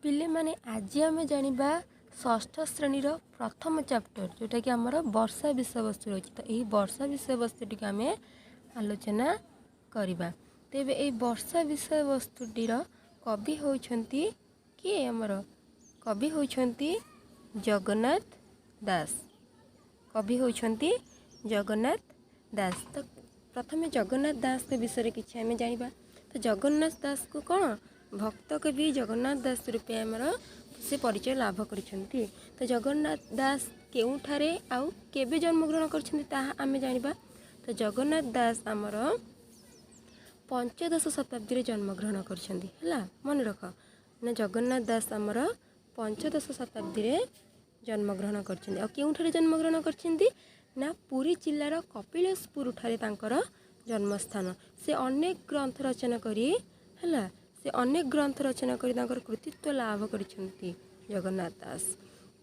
पिले माने आज आम जाना षष्ठ श्रेणी प्रथम चैप्टर जोटा कि आमर वर्षा विषय वस्तु रही। तो यही वर्षा विषय वस्तु टी आम आलोचना करवा। तेबे ये वर्षा विषय वस्तुटीर कवि होइछंती किए आमर कवि होइछंती जगन्नाथ दास। कवि होइछंती जगन्नाथ दास। तो प्रथम जगन्नाथ दास के विषय किसी आम जाना। तो जगन्नाथ दास को कौन भक्त कवि जगन्नाथ दास रूपे आमर से परिचय लाभ करिसेंती। तो जगन्नाथ दास केउठारे आउ केबे जन्म ग्रहण करछंती ताहा आमे जानिबा। तो जगन्नाथ दास आमर पंचदश शताब्दी रे जन्म ग्रहण करछंती हला मन रख ना। जगन्नाथ दास आमर पंचदश शताब्दी रे जन्म ग्रहण करछंती। आ केउठारे जन्म ग्रहण करछंती ना पुरी जिल्लार कपिलेशपुर ठारे तांकर जन्मस्थान। से अनेक ग्रंथ रचना करी हला से अनेक ग्रंथ रचना करी तांकर कृतित्व लाभ करिसेंती जगन्नाथ दास।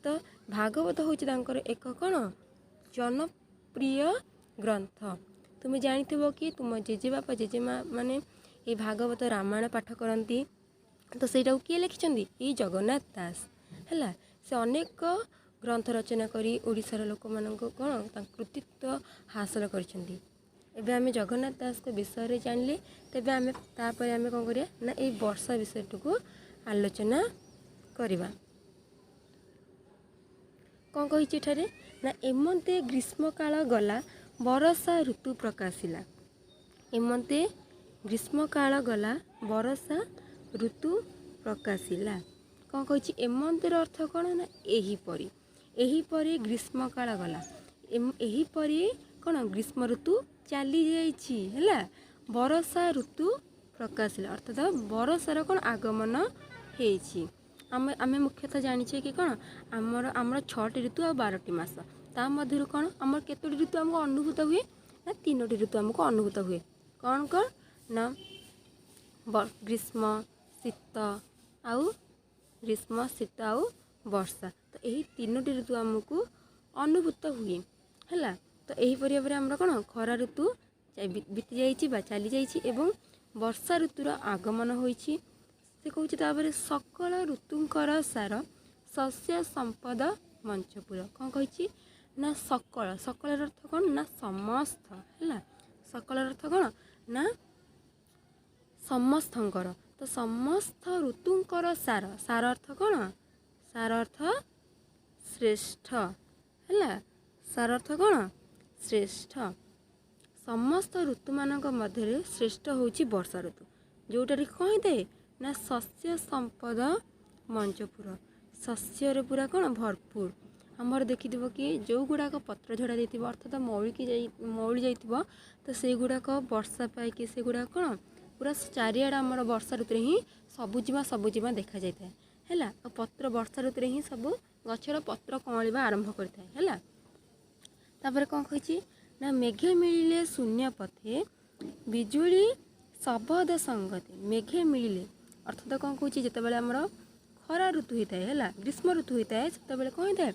तो भागवत होची तांकर एक कौन जनप्रिय ग्रंथ। तुम्हें जानिथिबो कि तुम जेजेबापा जेजेमा माने ये भागवत रामायण पाठ करती। तो सेटा किए लिखिछंती ये जगन्नाथ दास हला। से अनेक ग्रंथ रचना करी ओडिशार लोक मानक कौन कृतित्व हासिल करिसेंती। एबे आमे जगन्नाथ दास को विषय रे जानले। तेबे आमे तापर आमे कोन करिया ना ए वर्षा विषयटुकु आलोचना करिबा। कौन कही ठारे ना एमंते ग्रीष्म काल गला बरसा ऋतु प्रकाशिला। एमंते ग्रीष्म काल गला बरसा ऋतु प्रकाशिला। कौन कही एमंते अर्थ कौन ना एही परी ग्रीष्म काल गला। एही परी कौन ग्रीष्म ऋतु चली जाइछि हला। बरसा ऋतु प्रकाशिला अर्थात बरसार कौन आगमन हेछि। आमे मुख्यतः जानिछे कि कौन आमर 6टी ऋतु और 12टी मास। ता मध्य कौन आमर केतोटी ऋतु हमको अनुभूत हुए ना 3टी ऋतु हमको अनुभूत हुए। कौन कौन ना ग्रीष्म शीत आउ ग्रीष्म शीत आउ वर्षा। तो यही 3टी ऋतु हमको अनुभूत हुए हला। तो यही भाव में कौन खरा ऋतु बीती जाइए बा चली जाइए एवं वर्षा ऋतुर आगमन होइछि। से कहूँ सकल ऋतुंकर सार शस्य संपद मंचपुर। कौन कही ना सकल सकल अर्थ कौन ना समस्त है। सकल अर्थ कौन ना समस्तंकर। तो समस्त ऋतुंकर सार सार अर्थ कौन सार अर्थ श्रेष्ठ है। सार अर्थ कौन श्रेष्ठ। समस्त ऋतु मानक मध्य श्रेष्ठ होची वर्षा ऋतु जोटारे कही दे ना शस्य संपद मंचपुर। शस्य पूरा कौन भरपूर। आमर देखि कि जो गुड़ाक पत्र झड़ा जाइए अर्थात मौली जाइए तो से गुड़ाक वर्षा पाई से गुड़ा कौन पूरा चारिआड आमर वर्षा ऋतु ही सबुजिमा देखा जाए है। पत्र वर्षा ऋतु ही सब गचर पत्र कमलिबा आरंभ करता है। तापर कौन कही ना मेघे मिलिले शून्य पथे बिजुली शबद संगति। मेघे मिलिले अर्थात कौन कौच जितेबाला आमर खरा ऋतु होता है ग्रीष्म ऋतु होता है से कौन होता है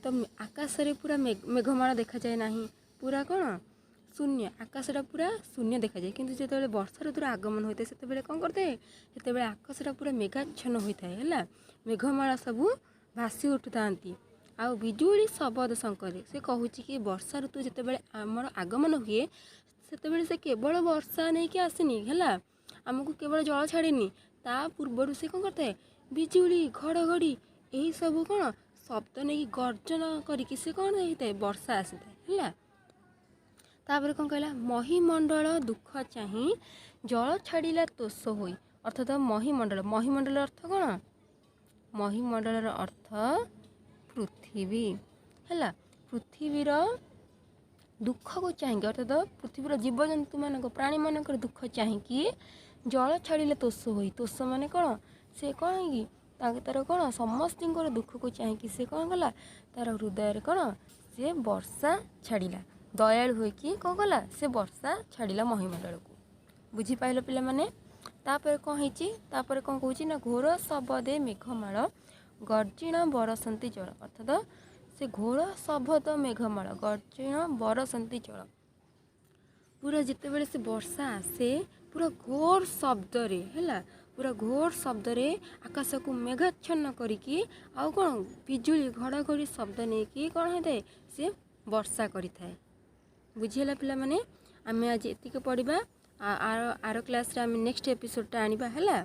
तो आकाश रे पूरा मेघमाला देखा जाए ना पूरा कौन शून्य आकाशटा पूरा शून्य देखा जाए। किंतु जिते वर्षा ऋतुर आगमन होता है से कौन करते हैं से आकाशटा पूरा मेघाच्छन्न होता है मेघमाला सबू भासी उठुता आउ बिजुली शबद शंकर। से कहूँ कि वर्षा ऋतु जिते आमर आगमन हुए से केवल वर्षा नहीं कि आसनी है आमको केवल जल छाड़ेनी ता पूर्वर से कौन करता है बिजुली घड़घड़ी यही सब कौन शब्द नहीं गर्जन करी से कौन होता है वर्षा आसी है। तापर कौन कहला महीमंडल दुख चाही जल छाड़िला तोष होई। अर्थात महीमंडल अर्थ कौन महीमंडल अर्थ पृथ्वी है। पृथ्वीर दुख को चाहिए अर्थात पृथ्वीर जीवजंतु मान प्राणी मान दुख चाहिए जल छाड़िले तोष होई। तोष माने कौन से कौन कि तार कौन समस्त दुख को चाहिए से कौन कला तार हृदय कौन से वर्षा छाड़िला दयालु हो कि कौन कला से वर्षा छाड़िला महीमंडल को। बुझीपाल पिला माने। तापर कौन होती तापर कौन कहूँ ना घोर शबदे मेघमाल गर्जिण बरसंती जल। अर्थात से घोर शबद मेघमाल गर्जिण बरसंती जल पूरा जिते बड़े से वर्षा आसे पूरा घोर शब्द रे है पूरा घोर शब्द रे आकाश को मेघाच्छन्न करिकी आउ कौन बिजुली घड़घड़ी शब्द नहीं कि कौन होता है सी वर्षा करि थाए। बुझीला पिला माने आमे आज एतिक पढ़िबा आर क्लास रे आमे नेक्स्ट एपिसोड टा आनिबा हला।